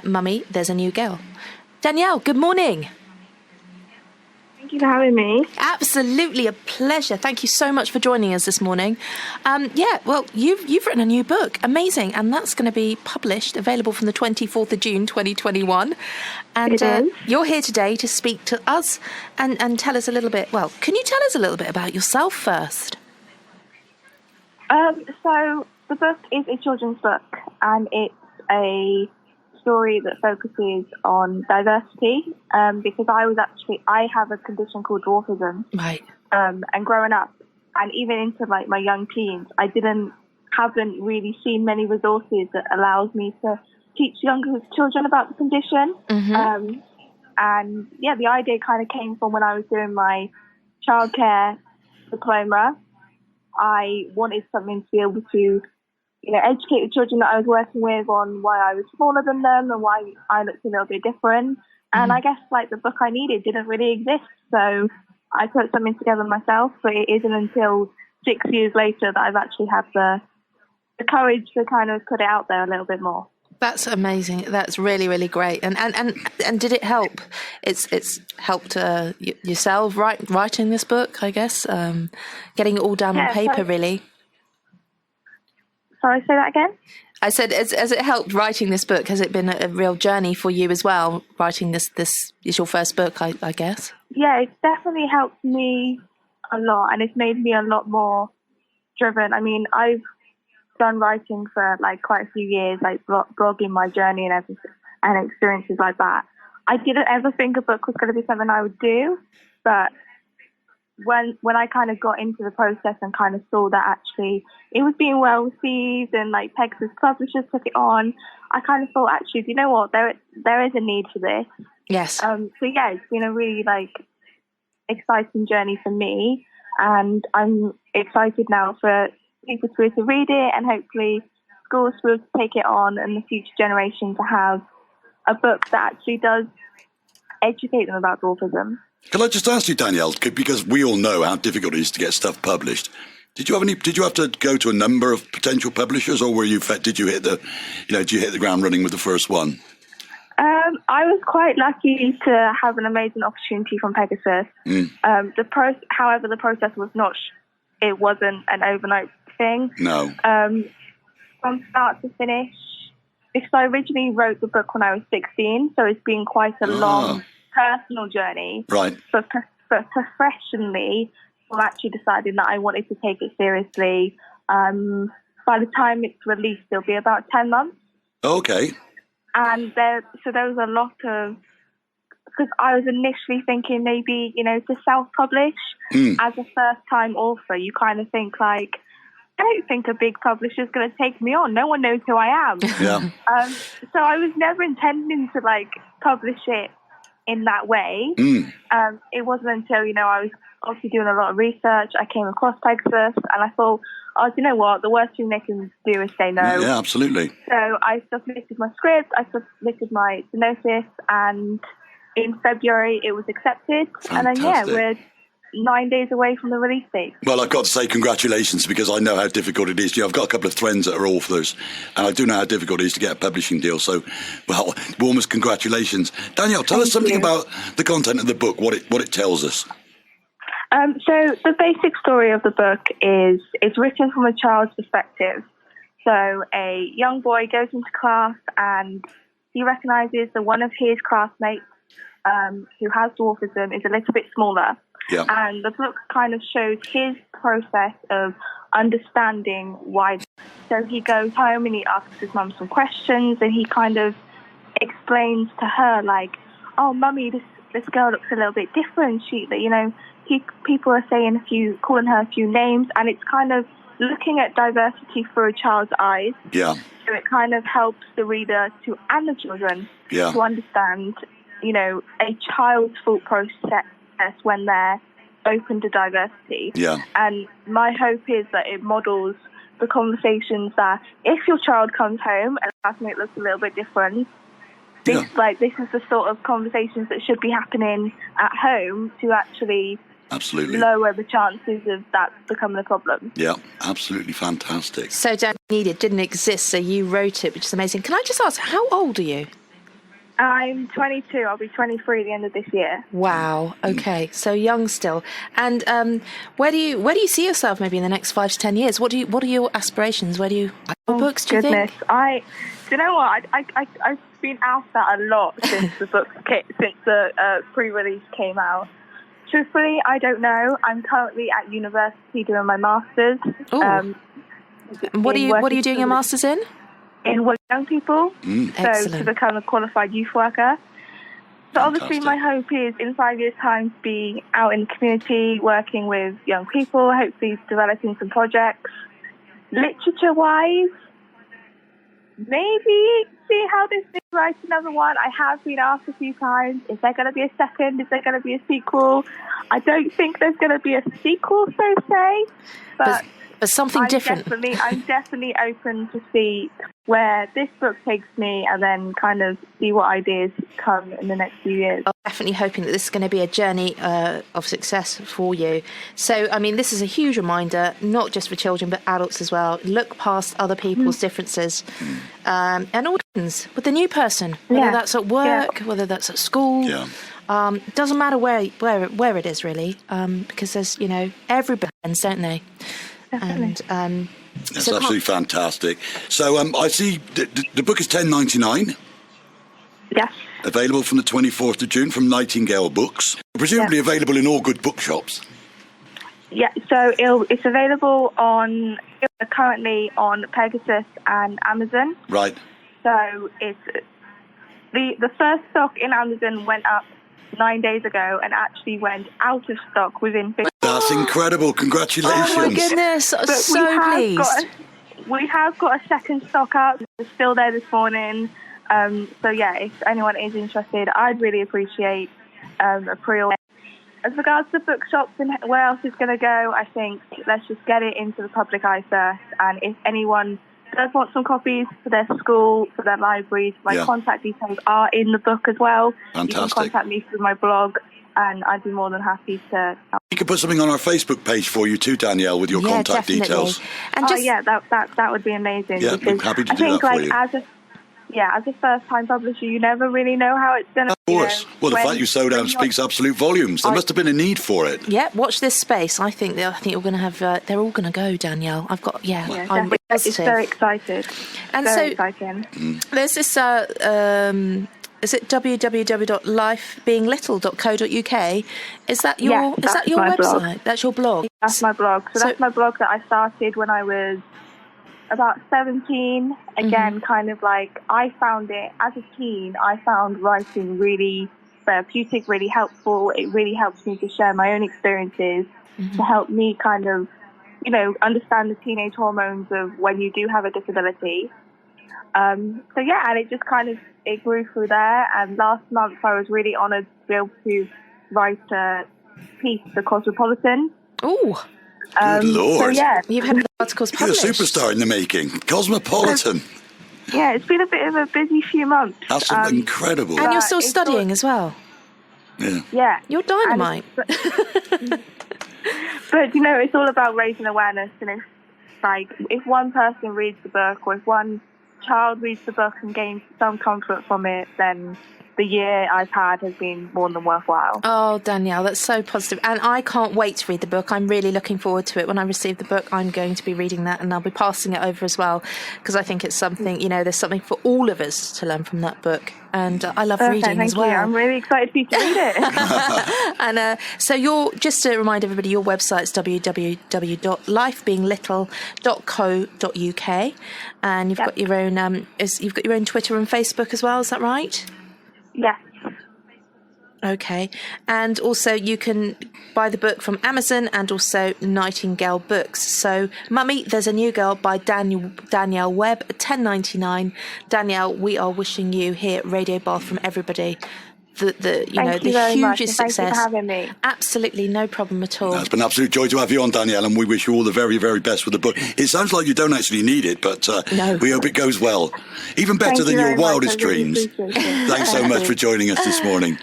Mummy, There's a New Girl. Danielle, good morning. Thank you for having me. Absolutely a pleasure. Thank you so much for joining us this morning. Well, you've written a new book. Amazing. And that's going to be published, available from the 24th of June, 2021. And you're here today to speak to us and tell us a little bit. Well, can you tell us a little bit about yourself first? So the book is a children's book, and it's a story that focuses on diversity, because I have a condition called dwarfism. Right. And growing up, and even into like my young teens, I haven't really seen many resources that allows me to teach younger children about the condition. Mm-hmm. The idea kind of came from when I was doing my childcare diploma. I wanted something to be able to, educate the children that I was working with on why I was smaller than them and why I looked a little bit different. And I guess like the book I needed didn't really exist. So I put something together myself, but it isn't until 6 years later that I've actually had the courage to kind of put it out there a little bit more. That's amazing. That's really, really great. And did it help? It's helped yourself writing this book, I guess, getting it all down on paper, really. Sorry, say that again? I said, has it helped writing this book? Has it been a real journey for you as well? Writing this is your first book, I guess. Yeah, it's definitely helped me a lot, and it's made me a lot more driven. I mean, I've done writing for like quite a few years, like blogging my journey and everything, and experiences like that. I didn't ever think a book was going to be something I would do, but when I kind of got into the process and kind of saw that actually it was being well received and like Pegasus publishers took it on, I kind of thought, actually, do you know what? There is a need for this. Yes. So yeah, it's been a really like exciting journey for me, and I'm excited now for people to be able to read it, and hopefully schools will take it on and the future generation to have a book that actually does educate them about dwarfism. Can I just ask you, Danielle, because we all know how difficult it is to get stuff published. Did you have to go to a number of potential publishers, or did you hit the ground running with the first one? I was quite lucky to have an amazing opportunity from Pegasus. However, the process was it wasn't an overnight thing. No. From start to finish, because I originally wrote the book when I was 16, so it's been quite a long personal journey. Right. But professionally, I'm actually deciding that I wanted to take it seriously. By the time it's released, it'll be about 10 months. Okay. And there was a lot of, because I was initially thinking maybe, to self-publish as a first-time author. You kind of think like, I don't think a big publisher is going to take me on. No one knows who I am. Yeah. So I was never intending to like publish it in that way. It wasn't until, I was obviously doing a lot of research, I came across Pegasus, and I thought, do you know what? The worst thing they can do is say no. Yeah, absolutely. So I submitted my script, I submitted my synopsis, and in February it was accepted. Fantastic. And then, we're 9 days away from the release date. Well, I've got to say congratulations, because I know how difficult it is. I've got a couple of friends that are authors, and I do know how difficult it is to get a publishing deal. So, well, warmest congratulations. Danielle, tell us something about the content of the book, what it tells us. So the basic story of the book is it's written from a child's perspective. So a young boy goes into class and he recognises that one of his classmates who has dwarfism is a little bit smaller. Yeah. And the book kind of shows his process of understanding why. So he goes home and he asks his mum some questions, and he kind of explains to her like, "Oh, mummy, this girl looks a little bit different. People are calling her a few names," and it's kind of looking at diversity through a child's eyes. Yeah. So it kind of helps the reader and the children to understand, a child's thought process when they're open to diversity. Yeah. And my hope is that it models the conversations that if your child comes home and the classmate looks a little bit different, this is the sort of conversations that should be happening at home to actually lower the chances of that becoming a problem. Yeah, absolutely fantastic. So Danielle, it didn't exist, so you wrote it, which is amazing. Can I just ask, how old are you? I'm 22. I'll be 23 at the end of this year. Wow. Okay. So young still. And where do you see yourself maybe in the next 5 to 10 years? What are your aspirations? What books do you think? Do you know what? I've been asked that a lot since the pre-release came out. Truthfully, I don't know. I'm currently at university doing my master's. What are you doing your master's in? In young people, so to become a qualified youth worker. So obviously my hope is in 5 years' time to be out in the community, working with young people, hopefully developing some projects. Literature-wise, maybe see how this thing writes another one. I have been asked a few times, is there going to be a second? Is there going to be a sequel? I don't think there's going to be a sequel, so say, but something different. I'm definitely open to see where this book takes me and then kind of see what ideas come in the next few years. I'm definitely hoping that this is going to be a journey of success for you. So, I mean, this is a huge reminder, not just for children, but adults as well. Look past other people's differences and audience with the new person, whether that's at work, whether that's at school. Yeah. Doesn't matter where it is, really, because there's, everybody blends, don't they? Definitely. And that's absolutely fantastic. So I see the book is $10.99. Yes. Available from the 24th of June from Nightingale Books. Presumably available in all good bookshops. Yeah, so it's available currently on Pegasus and Amazon. Right. So it's the first stock in Amazon went up 9 days ago and actually went out of stock within 50. That's incredible. Congratulations. Oh my goodness. So pleased. We have got a second stock up. It's still there this morning. So yeah, if anyone is interested, I'd really appreciate a pre-order. As regards to bookshops and where else it's going to go, I think let's just get it into the public eye first. And if anyone does want some copies for their school, for their libraries, my contact details are in the book as well. Fantastic. You can contact me through my blog, and I'd be more than happy to. We could put something on our Facebook page for you too, Danielle, with your contact details. And that would be amazing. Yeah, I'm happy to do that for you. As a first-time publisher, you never really know how it's going to be. Of course. Well, the fact you sold out speaks absolute volumes. There must have been a need for it. Yeah, watch this space. I think you're going to have. They're all going to go, Danielle. I'm it's very excited. And very exciting. There's this. Is it www.lifebeinglittle.co.uk? Is that your website? Blog. That's your blog. That's my blog. So that's my blog that I started when I was about 17. Again, kind of like I found it as a teen. I found writing really therapeutic, really helpful. It really helps me to share my own experiences to help me kind of, understand the teenage hormones of when you do have a disability. And it just it grew through there. And last month I was really honoured to be able to write a piece for Cosmopolitan. Oh. Good Lord. So, you've had articles published. You're a superstar in the making. Cosmopolitan. Yeah, it's been a bit of a busy few months. That's incredible. And you're still studying as well. Yeah. Yeah. You're dynamite. But it's all about raising awareness. And if one person reads the book, or if one child reads the book and gains some comfort from it, then the year I've had has been more than worthwhile. Oh, Danielle, that's so positive. And I can't wait to read the book. I'm really looking forward to it. When I receive the book, I'm going to be reading that, and I'll be passing it over as well, because I think it's something, there's something for all of us to learn from that book. And I love reading as well. Thank you. I'm really excited for you to read it. And so just to remind everybody, your website's www.lifebeinglittle.co.uk, and you've got your own you've got your own Twitter and Facebook as well. Is that right? Yes. Okay. And also you can buy the book from Amazon and also Nightingale Books. So, Mummy, there's a new girl by Danielle Webb, $10.99. Danielle, we are wishing you here at Radio Bath from everybody the hugest success. Thank you for having me. Absolutely, no problem at all. It's been an absolute joy to have you on, Danielle, and we wish you all the very, very best with the book. It sounds like you don't actually need it, but we hope it goes well. Even better than your wildest dreams. Thanks so much for joining us this morning.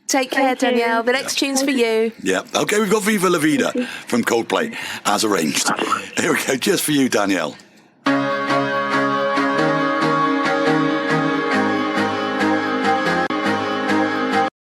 Take care, Danielle. The next tune's for you. Yeah. Okay, we've got Viva La Vida from Coldplay, as arranged. Here we go, just for you, Danielle.